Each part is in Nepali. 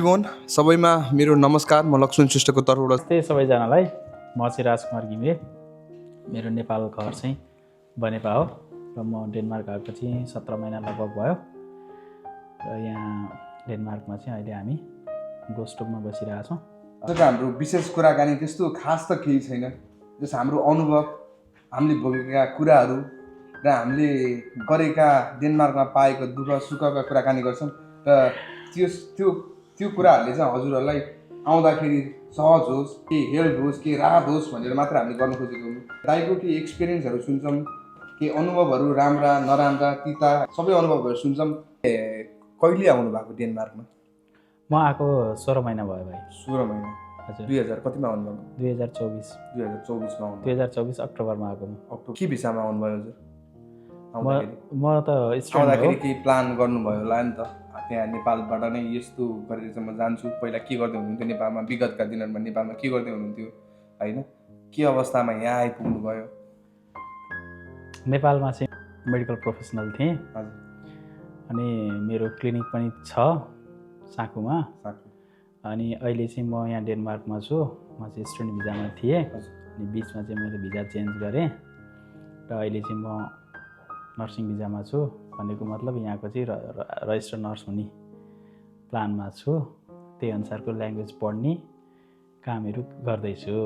सबैमा मेरो नमस्कार। म लक्ष्मण श्रेष्ठको तर्फबाट नमस्ते सबैजनालाई। म चाहिँ राजकुमार घिमिरे। मेरो नेपाल घर चाहिँ बनेपा हो र म डेनमार्क आएको चाहिँ 17 महिना लगभग भयो र यहाँ डेनमार्कमा चाहिँ अहिले हामी गोस्टोकमा बसिरहेछौँ। हाम्रो विशेष कुराकानी त्यस्तो खास त केही छैन, जस हाम्रो अनुभव, हामीले भोगेका कुराहरू र हामीले गरेका डेनमार्कमा पाएको दुःख सुखका कुराकानी गर्छौँ र त्यो कुराहरूले चाहिँ हजुरहरूलाई आउँदाखेरि सहज होस्, के हेल्प होस्, के राहत होस् भनेर मात्र हामीले गर्न खोजेको हो। दाइको के एक्सपिरियन्सहरू सुन्छौँ, के अनुभवहरू राम्रा नराम्रा तिता सबै अनुभवहरू सुन्छौँ। कहिले आउनु भएको डेनमार्कमा? म आएको 16 महिना भयो भाइ। 16 महिना। हजुर। 2000 कतिमा आउनुभएको? 2024 मा आउनु। 2024 अक्टोबरमा आएको म। अक्टोबर के भिसामा आउनुभयो हजुर? म त स्टुडेन्ट हो। केही प्लान गर्नुभयो होला नि त, त्यहाँ नेपालबाट नै यस्तो गरेर चाहिँ म जान्छु। पहिला के गर्दै हुनुहुन्थ्यो नेपालमा, विगतका दिनहरूमा नेपालमा के गर्दै हुनुहुन्थ्यो होइन, के अवस्थामा यहाँ आइपुग्नु भयो? नेपालमा चाहिँ मेडिकल प्रोफेसनल थिएँ। हजुर। अनि मेरो क्लिनिक पनि छ साकुमा। अनि अहिले चाहिँ म यहाँ डेनमार्कमा छु। म चाहिँ स्टुडेन्ट भिजामा थिएँ। अनि बिचमा चाहिँ मैले भिजा चेन्ज गरेँ र अहिले चाहिँ म नर्सिङ भिजामा छु। भनेको मतलब यहाँको चाहिँ रजिस्टर नर्स हुने प्लानमा छु। त्यही अनुसारको ल्याङ्ग्वेज पढ्ने कामहरू गर्दैछु।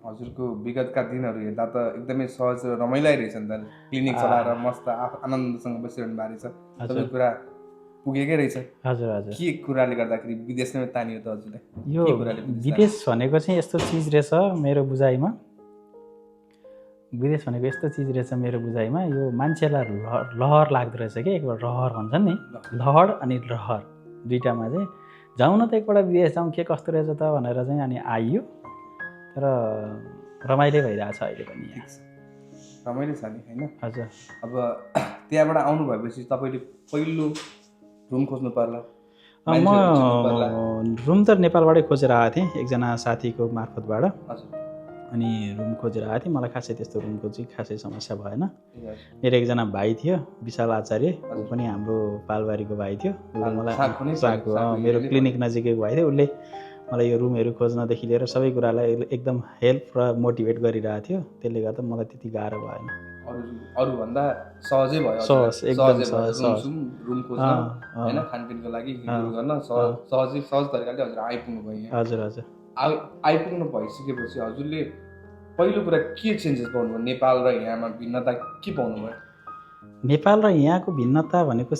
हजुरको विगतका दिनहरू हेर्दा त एकदमै सहज र रमाइलो रहेछ नि त। क्लिनिक चलाएर मस्त आनन्दसँग बसिरहनु भएको रहेछ। सबै कुरा पुगेकै रहेछ। हजुर हजुर। के कुराले गर्दाखेरि विदेशमै तानियो त हजुरलाई? यो विदेश भनेको चाहिँ यस्तो चिज रहेछ मेरो बुझाइमा। विदेश भनेको यस्तो चिज रहेछ मेरो बुझाइमा, यो मान्छेलाई लहर लाग्दो रहेछ कि। एकपल्ट रहर भन्छन् नि, लहर अनि रहर दुइटामा चाहिँ जाउँ न त एकपल्ट विदेश जाउँ, के कस्तो रहेछ त भनेर चाहिँ अनि आइयो। तर रमाइलो भइरहेछ अहिले पनि। रमाइलो छ नि होइन? हजुर। अब त्यहाँबाट आउनु भएपछि तपाईँले पहिलो रुम खोज्नु पर्ला। म रुम त नेपालबाटै खोजेर आएको थिएँ एकजना साथीको मार्फतबाट। हजुर। अनि रुम खोजेर आएको थिएँ। मलाई खासै त्यस्तो रुमको चाहिँ खासै समस्या भएन। मेरो एकजना भाइ थियो विशाल आचार्य, ऊ पनि हाम्रो पालबारीको भाइ थियो। मलाई मेरो क्लिनिक नजिकैको भाइ थियो। उसले मलाई यो रुमहरू खोज्नदेखि लिएर सबै कुरालाई एकदम हेल्प र मोटिभेट गरिरहेको थियो। त्यसले गर्दा मलाई त्यति गाह्रो भएन। अरूभन्दा सहजै भयो। सहज, एकदम सहज। रुम खोज्न होइन, खानपिनको लागि गर्न सहज तरिकाले हजुर आइपुग्नु भयो। हजुर हजुर। आइपुग्नु भइसकेपछि हजुरले पहिलो कुरा के चेन्जेस पाउनुभयो? नेपाल र यहाँमा भिन्नता के पाउनुभयो? नेपाल र यहाँको भिन्नता भनेको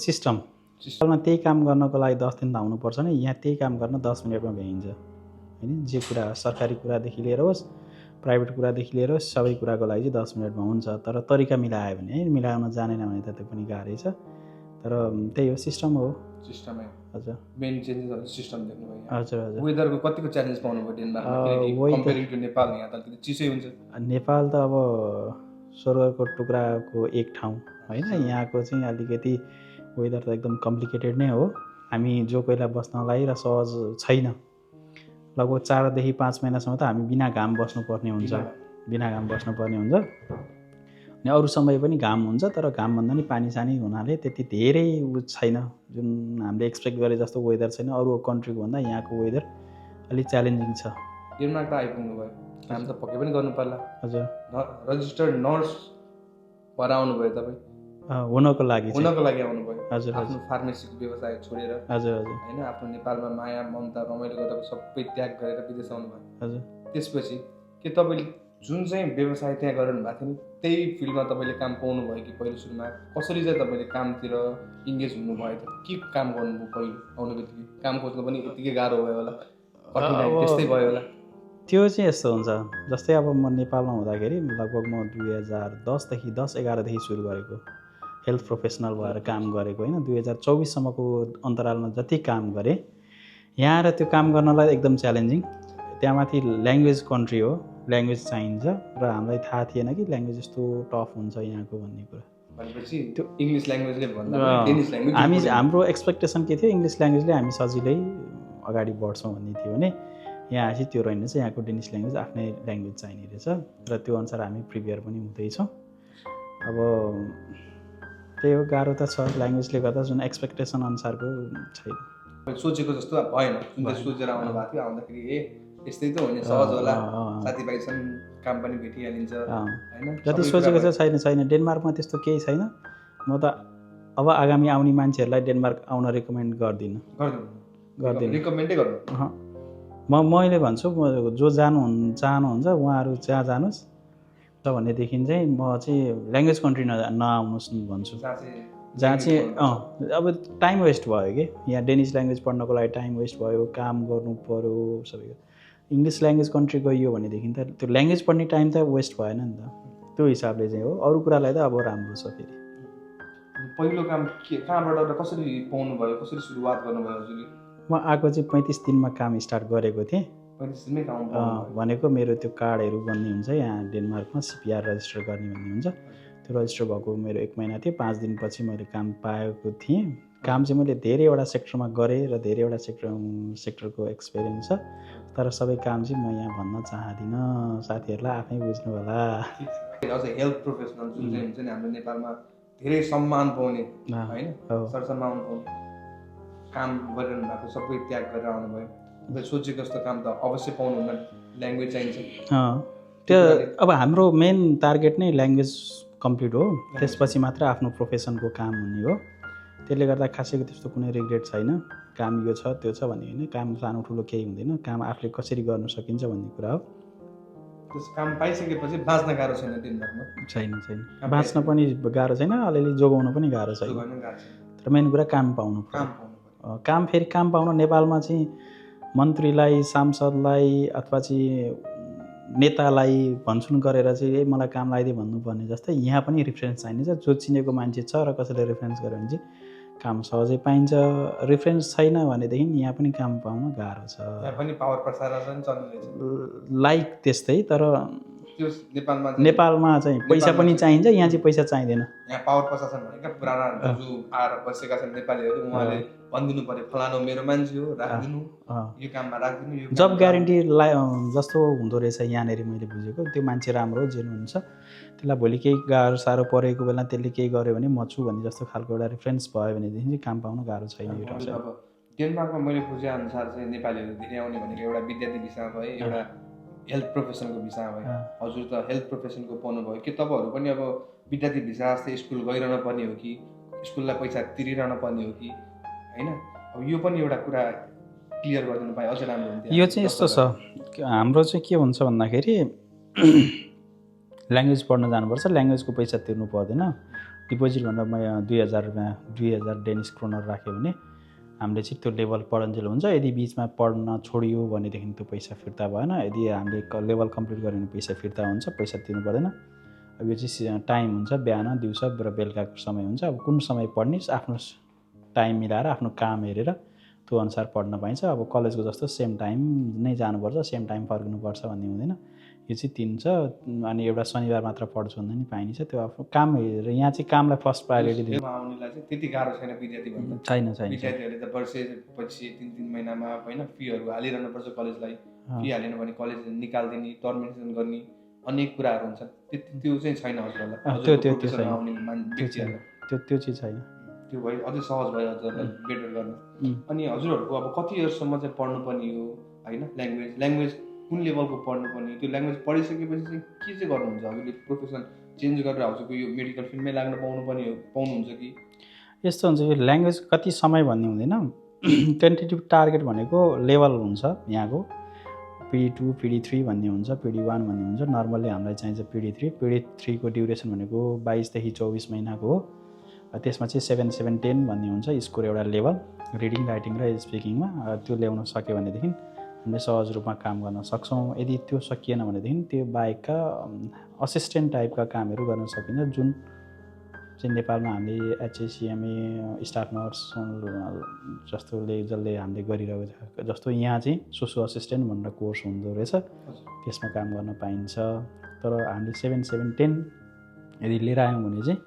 सिस्टममा त्यही काम गर्नको लागि 10 दिन त आउनुपर्छ नि। यहाँ त्यही काम गर्न 10 मिनटमा भ्याइन्छ होइन। जे कुरा सरकारी कुरादेखि लिएर होस्, प्राइभेट कुरादेखि लिएर होस्, सबै कुराको लागि चाहिँ 10 मिनटमा हुन्छ। तर तरिका मिलायो भने है, मिलाउन जानेन भने त त्यो पनि गाह्रै छ। तर त्यही हो, सिस्टम हो। सिस्टमै हजुर। मेन चेन्जेस सिस्टम देख्नुभयो। हजुर हजुर। वेदरको कतिको च्यालेन्ज पाउनुभयो डेनमार्कमा? कम्पेयरिङ टु नेपाल, यहाँ त अलिकति चिसै हुन्छ। नेपाल त अब स्वर्गको टुक्राको एक ठाउँ होइन। यहाँको चाहिँ अलिकति वेदर त एकदम कम्प्लिकेटेड नै हो। हामी जो कोहीलाई बस्नलाई र सहज छैन। लगभग 4 देखि 5 महिनासम्म त हामी बिना घाम बस्नुपर्ने हुन्छ। अनि अरू समय पनि घाम हुन्छ, तर घामभन्दा नि पानी सानी हुनाले त्यति धेरै छैन। जुन हामीले एक्सपेक्ट गरे जस्तो वेदर छैन। अरू कन्ट्रीको भन्दा यहाँको वेदर अलिक च्यालेन्जिङ छ। डेनमार्क त आइपुग्नु भयो, काम त पक्कै पनि गर्नु पर्ला। हजुर। रजिस्टर्ड नर्स भएर आउनुभयो तपाईँ? हुनको लागि आउनुभयो। हजुर। आफ्नो फार्मेसीको व्यवसाय छोडेर। हजुर हजुर। होइन, आफ्नो नेपालमा माया ममता रमाइलो गरेर सबै त्याग गरेर विदेश आउनुभयो। हजुर। त्यसपछि के तपाईँले जुन चाहिँ व्यवसाय त्यहाँ गरिरहनु भएको थियो नि, त्यही फिल्डमा तपाईँले काम पाउनुभयो कि पहिलो सुरुमा? कसरी चाहिँ तपाईँले कामतिर इङ्गेज हुनुभयो त? के काम गर्नुभयो पहिलो आउने बित्तिकै? काम खोज्नु पनि यत्तिकै गाह्रो भयो होला, कठिनाइ त्यस्तै भयो होला? त्यो चाहिँ यस्तो हुन्छ, जस्तै अब म नेपालमा हुँदाखेरि लगभग म 2010-11देखि सुरु गरेको हेल्थ प्रोफेसनल भएर काम गरेको होइन। 2024सम्मको अन्तरालमा जति काम गरेँ यहाँ, र त्यो काम गर्नलाई एकदम च्यालेन्जिङ। त्यहाँमाथि ल्याङ्ग्वेज कन्ट्री हो, ल्याङ्ग्वेज चाहिन्छ र हामीलाई थाहा थिएन कि ल्याङ्ग्वेज यस्तो टफ हुन्छ यहाँको भन्ने कुरा। भनेपछि त्यो इङ्ग्लिस ल्याङ्ग्वेजले भन्दा डेनिस ल्याङ्ग्वेज हाम्रो एक्सपेक्टेसन के थियो? इङ्ग्लिस ल्याङ्ग्वेजले हामी सजिलै अगाडि बढ्छौँ भन्ने थियो भने यहाँ आएपछि त्यो रहेन चाहिँ। यहाँको डेनिस ल्याङ्ग्वेज आफ्नै ल्याङ्ग्वेज चाहिने रहेछ र त्यो अनुसार हामी प्रिपेयर पनि हुँदैछौँ। अब त्यही हो, गाह्रो त छ ल्याङ्ग्वेजले गर्दा, जुन एक्सपेक्टेसन अनुसारको छैन। सोचेको जस्तो भएन। जुन चाहिँ सोचेर आउनु भएको थियो, आउँदाखेरि यस्तै त हो नि, सहज होला, साथीभाइ छन्, काम पनि भेटिहालिन्छ होइन। जति सोचेको छ छैन। डेनमार्कमा त्यस्तो केही छैन। म त अब आगामी आउने मान्छेहरूलाई डेनमार्क आउन रेकमेन्ड गर्दिनँ। रिकमेन्डै गर्नु। मैले भन्छु जो चाहनुहुन्छ उहाँहरू जहाँ जानुहोस् भनेदेखि चाहिँ म चाहिँ ल्याङ्ग्वेज कन्ट्री नआउनुहोस् भन्छु। जहाँ चाहिँ अब टाइम वेस्ट भयो कि यहाँ डेनिस ल्याङ्ग्वेज पढ्नको लागि टाइम वेस्ट भयो, काम गर्नु पऱ्यो सबैको। इङ्ग्लिस ल्याङ्ग्वेज कन्ट्री गइयो भनेदेखि त त्यो ल्याङ्ग्वेज पढ्ने टाइम त वेस्ट भएन नि त। त्यो हिसाबले चाहिँ हो। अरू कुरालाई त अब राम्रो छ। फेरि पहिलो काम कहाँबाट कसरी पाउनु भयो, कसरी सुरुवात गर्नुभयो हजुरले? म आएको चाहिँ 35 दिनमा काम स्टार्ट गरेको थिएँ। 35 दिनमै काम भनेको मेरो त्यो कार्डहरू बन्ने हुन्छ यहाँ डेनमार्कमा, CPR रजिस्टर गर्ने भन्ने हुन्छ। त्यो रजिस्टर भएको मेरो 1 महिना थियो। 5 दिनपछि मैले काम पाएको थिएँ। काम चाहिँ मैले धेरैवटा सेक्टरमा गरेँ र धेरैवटा सेक्टरको एक्सपिरियन्स छ। तर सबै काम चाहिँ म यहाँ भन्न चाहदिनँ, साथीहरूलाई आफै बुझ्नु होला। हेल्थ प्रोफेसनल जुन चाहिँ हुन्छ नि हाम्रो नेपालमा धेरै सम्मान पाउने होइन, सरसम्मान पाउने काम गरिरहनु भएको, सबै त्याग गरेर आउनुभयो। सोचेको जस्तो काम त अवश्य पाउनुहुन्न, ल्याङ्ग्वेज चाहिन्छ। त्यो अब हाम्रो मेन टार्गेट नै ल्याङ्ग्वेज कम्प्लिट हो, त्यसपछि मात्र आफ्नो प्रोफेसनको काम हुने हो। त्यसले गर्दा खासैको त्यस्तो कुनै रिग्रेट छैन। काम यो छ त्यो छ भन्ने होइन, काम सानो ठुलो केही हुँदैन। काम आफूले कसरी गर्न सकिन्छ भन्ने कुरा हो। त्यस काम पाइसकेपछि बाँच्न गाह्रो छैन डेनमार्कमा? छैन। बाँच्न पनि गाह्रो छैन, अलिअलि जोगाउन पनि गाह्रो छैन। तर मेन कुरा काम पाउनु पर्यो। काम पाउन नेपालमा चाहिँ मन्त्रीलाई, सांसदलाई अथवा चाहिँ नेतालाई भन्छुन गरेर चाहिँ मलाई काम लगाइदिए भन्नुपर्ने जस्तै यहाँ पनि रिफरेन्स चाहिन्छ। जो चिनेको मान्छे छ र कसैले रिफरेन्स गर्यो भने चाहिँ काम सहजै पाइन्छ। रिफरेन्स छैन भनेदेखि यहाँ पनि काम पाउन गाह्रो छ। यहाँ पनि पावर प्रसारण चल्दैछ लाइक त्यस्तै। तर त्यो नेपालमा चाहिँ पैसा पनि चाहिन्छ, यहाँ चाहिँ पैसा चाहिँदैन। यहाँ पावर प्रशासन भनेका पुराना जो आएर बसेका छन् नेपालीहरू, उहाँले भनिदिनु पर्यो फलानु मेरो मान्छे हो, राखिदिनु, यो काममा राखिदिनु, यो जब ग्यारेन्टी जस्तो हुँदो रहेछ यहाँनिर मैले बुझेको। त्यो मान्छे राम्रो जेन्युन हुन्छ, त्यसलाई भोलि केही गाह्रो साह्रो परेको बेला त्यसले केही गर्यो भने म छु भन्ने जस्तो खालको एउटा रेफरेन्स भयो भनेदेखि चाहिँ काम पाउन गाह्रो छैन। अब डेनमार्कमा मैले बुझेअनुसार चाहिँ नेपालीहरू धेरै आउने भनेको एउटा विद्यार्थी भिसा भयो, एउटा हेल्थ प्रोफेसनको भिसा भयो। हजुर त हेल्थ प्रोफेसनको पाउनुभयो कि तपाईँहरू पनि अब विद्यार्थी भिसा जस्तै स्कुल गइरहन पर्ने हो कि स्कुललाई पैसा तिरिरहन पर्ने हो कि होइन? अब यो पनि एउटा कुरा क्लियर गरिदिनु पाए अझै राम्रो हुन्थ्यो। यो चाहिँ यस्तो छ, हाम्रो चाहिँ के हुन्छ भन्दाखेरि ल्याङ्ग्वेज पढ्न जानुपर्छ, ल्याङ्ग्वेजको पैसा तिर्नु पर्दैन। डिपोजिट भनेर म 2000 डेनिस क्रोनर राख्यो भने हामीले चाहिँ त्यो लेभल पढन्जेल हुन्छ। यदि बिचमा पढ्न छोडियो भनेदेखि त्यो पैसा फिर्ता भएन। यदि हामीले लेभल कम्प्लिट गऱ्यो भने पैसा फिर्ता हुन्छ, पैसा तिर्नु पर्दैन। अब यो चाहिँ टाइम हुन्छ, बिहान दिउँसो र बेलुकाको समय हुन्छ। अब कुन समय पढ्ने आफ्नो टाइम मिलाएर आफ्नो काम हेरेर त्यो अनुसार पढ्न पाइन्छ। अब कलेजको जस्तो सेम टाइम नै जानुपर्छ, सेम टाइम फर्किनुपर्छ भन्ने हुँदैन। यो चाहिँ 3 छ। अनि एउटा शनिबार मात्र पढ्छु भन्दा नि पाइन्छ। त्यो आफ्नो काम हेरेर यहाँ चाहिँ कामलाई फर्स्ट प्रायोरिटी दिनु। आउनेलाई चाहिँ त्यति गाह्रो छैन विद्यार्थी भन्दा। छैन। विद्यार्थीहरूले त वर्षपछि 3 महिनामा होइन फीहरू हालिरहनुपर्छ कलेजलाई। फी हालेन भने कलेज निकालिदिने, टर्मिनेसन गर्ने अनेक कुराहरू हुन्छन्। त्यो चाहिँ छैन हजुरहरूलाई? त्यो चाहिँ छैन। त्यो भयो अझै सहज भयो हजुरहरूलाई बेटर गर्न। अनि हजुरहरूको अब कति इयर्ससम्म चाहिँ पढ्नुपर्ने हो होइन? ल्याङ्ग्वेज कुन लेभलको पढ्नुपर्ने? त्यो ल्याङ्ग्वेज पढिसकेपछि चाहिँ के चाहिँ गर्नुहुन्छ हजुरले? प्रोफेसन चेन्ज गरेर हजुरको यो मेडिकल फिल्डमै लाग्न पाउनुहुन्छ कि? यस्तो हुन्छ कि ल्याङ्ग्वेज कति समय भन्ने हुँदैन। टेन्टेटिभ टार्गेट भनेको लेभल हुन्छ यहाँको। PD2, PD3 भन्ने हुन्छ, PD1 भन्ने हुन्छ। नर्मल्ली हामीलाई चाहिन्छ PD3। PD3 को ड्युरेसन भनेको 22 देखि 24 महिनाको हो। त्यसमा चाहिँ 7, 7, 10 भन्ने हुन्छ स्कोर एउटा लेभल, रिडिङ, राइटिङ र स्पिकिङमा। त्यो ल्याउन सक्यो भनेदेखि हामीले सहज रूपमा काम गर्न सक्छौँ। यदि त्यो सकिएन भनेदेखि त्यो बाहेकका असिस्टेन्ट टाइपका कामहरू गर्न सकिन्छ, जुन चाहिँ नेपालमा हामीले HACMA, स्टाफ नर्स जसले हामीले गरिरहेको छ। जस्तो यहाँ चाहिँ सोसो असिस्टेन्ट भनेर कोर्स हुँदो रहेछ, त्यसमा काम गर्न पाइन्छ। तर हामीले 7, 7, 10 यदि लिएर आयौँ भने चाहिँ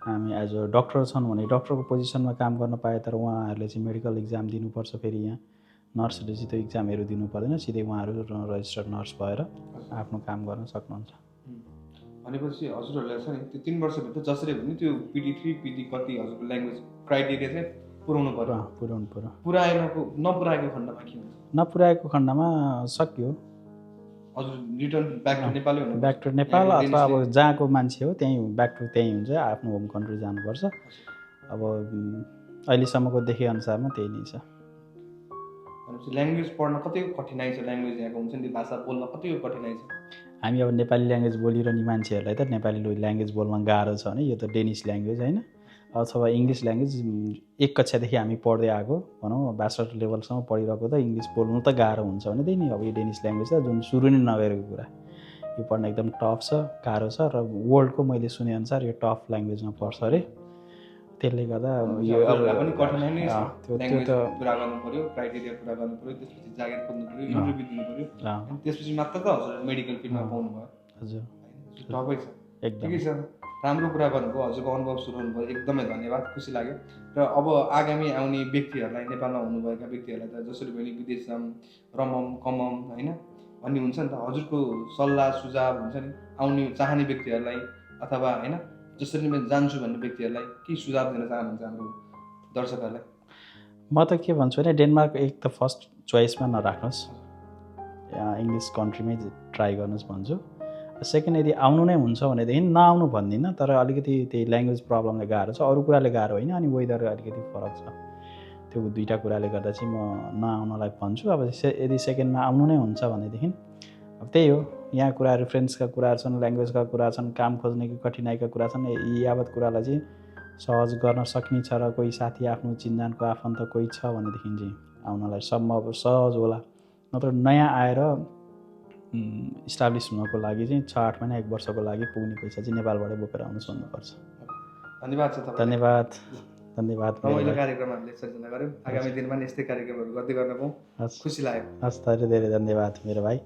हामी एज अ डक्टर छन् भने डक्टरको पोजिसनमा काम गर्न पाए। तर उहाँहरूले चाहिँ मेडिकल इक्जाम दिनुपर्छ। फेरि यहाँ नर्सहरूले चाहिँ त्यो इक्जामहरू दिनु पर्दैन, सिधै उहाँहरू रजिस्टर्ड नर्स भएर आफ्नो काम गर्न सक्नुहुन्छ। भनेपछि हजुरहरूलाई छ नि त्यो 3 वर्षभित्र जसरी भने त्यो PD3, PD कति हजुरको ल्याङ्ग्वेज क्राइटेरिया चाहिँ पुऱ्याउनु पर्यो। पुऱ्याउनु पर्यो। नपुऱ्याएको खण्डमा के हुन्छ? नपुऱ्याएको खण्डमा सक्यो, हजुर रिटर्न ब्याक टु नेपालै हुनु ब्याक टु नेपाल अथवा अब जहाँको मान्छे हो त्यहीँ ब्याक टु त्यहीँ हुन्छ, आफ्नो होम कन्ट्री जानुपर्छ। अब अहिलेसम्मको देखे अनुसारमा त्यही नै छ। भनेपछि ल्याङ्ग्वेज पढ्न कतिको कठिनाइ छ? ल्याङ्ग्वेज यहाँको हुन्छ नि भाषा बोल्न कतिको कठिनाइ छ? हामी अब नेपाली ल्याङ्ग्वेज बोलिरहने मान्छेहरूलाई त नेपाली ल्याङ्ग्वेज बोल्न गाह्रो छ भने यो त डेनिस ल्याङ्ग्वेज होइन, अथवा इङ्ग्लिस ल्याङ्ग्वेज एक कक्षादेखि हामी पढ्दै आएको भनौँ ब्याचलर लेभलसम्म पढिरहेको त इङ्ग्लिस बोल्नु त गाह्रो हुन्छ भने त्यही नि अब यो डेनिस ल्याङ्ग्वेज त जुन सुरु नै नगरेको कुरा, यो पढ्न एकदम टफ छ, गाह्रो छ र वर्ल्डको मैले सुनेअनुसार यो टफ ल्याङ्ग्वेजमा पर्छ अरे। त्यसले गर्दा यो पनि कठिनाइ नै छ। त्यो ल्याङ्ग्वेज त पुरा गर्नु पर्यो, क्राइटेरिया पुरा गर्नु पर्यो, त्यसपछि जागिर खोज्नु पर्यो, इन्टरभ्यू दिनु पर्यो, अनि त्यसपछि मात्र त हजुर मेडिकल फिल्डमा पाउनु भयो। हजुर टफै छ। एकदम ठिकै छ, राम्रो कुरा गर्नुभयो, हजुरको अनुभव सुनाउनु भयो, एकदमै धन्यवाद, खुसी लाग्यो। र अब आगामी आउने व्यक्तिहरूलाई, नेपालमा हुनुभएका व्यक्तिहरूलाई त जसरी पनि विदेश जाऊँ, रमम कमम होइन भन्ने हुन्छ नि त, हजुरको सल्लाह सुझाव हुन्छ नि आउने चाहने व्यक्तिहरूलाई अथवा होइन जसरी पनि जान्छु भन्ने व्यक्तिहरूलाई के सुझाव दिन चाहनुहुन्छ हाम्रो दर्शकहरूलाई? म त के भन्छु भने डेनमार्क एक त फर्स्ट चोइसमा नराख्नुहोस्, इङ्ग्लिस कन्ट्रीमै ट्राई गर्नुहोस् भन्छु। सेकेन्ड यदि आउनु नै हुन्छ भनेदेखि नआउनु भन्दिनँ, तर अलिकति त्यही ल्याङ्ग्वेज प्रब्लमले गाह्रो छ, अरू कुराले गाह्रो होइन, अनि वेदर अलिकति फरक छ, त्यो दुईवटा कुराले गर्दा चाहिँ म नआउनलाई भन्छु। अब यदि सेकेन्डमा आउनु नै हुन्छ भनेदेखि अब त्यही हो, यहाँ कुरा रेफरेन्सका कुराहरू छन्, ल्याङ्ग्वेजका कुरा छन्, काम खोज्ने कठिनाइका कुरा छन्, यी यावत कुरालाई चाहिँ सहज गर्न सकिन्छ र कोही साथी आफ्नो चिन्जानको आफन्त कोही छ भनेदेखि चाहिँ आउनलाई सम्भव सहज होला। नत्र नयाँ आएर इस्टाब्लिस हुनको लागि चाहिँ 6-8 महिना 1 वर्षको लागि पुग्ने पैसा चाहिँ नेपालबाटै बोकेर आउनु सक्नुपर्छ। धन्यवाद छ तपाईँ। धन्यवाद। रमाइलो कार्यक्रम हामीले सृजना गऱ्यौँ, आगामी दिनमा यस्तै कार्यक्रमहरू गर्दै गर्न पाऊँ, खुसी लाग्यो। हस्, धेरै धेरै धन्यवाद मेरो भाइ।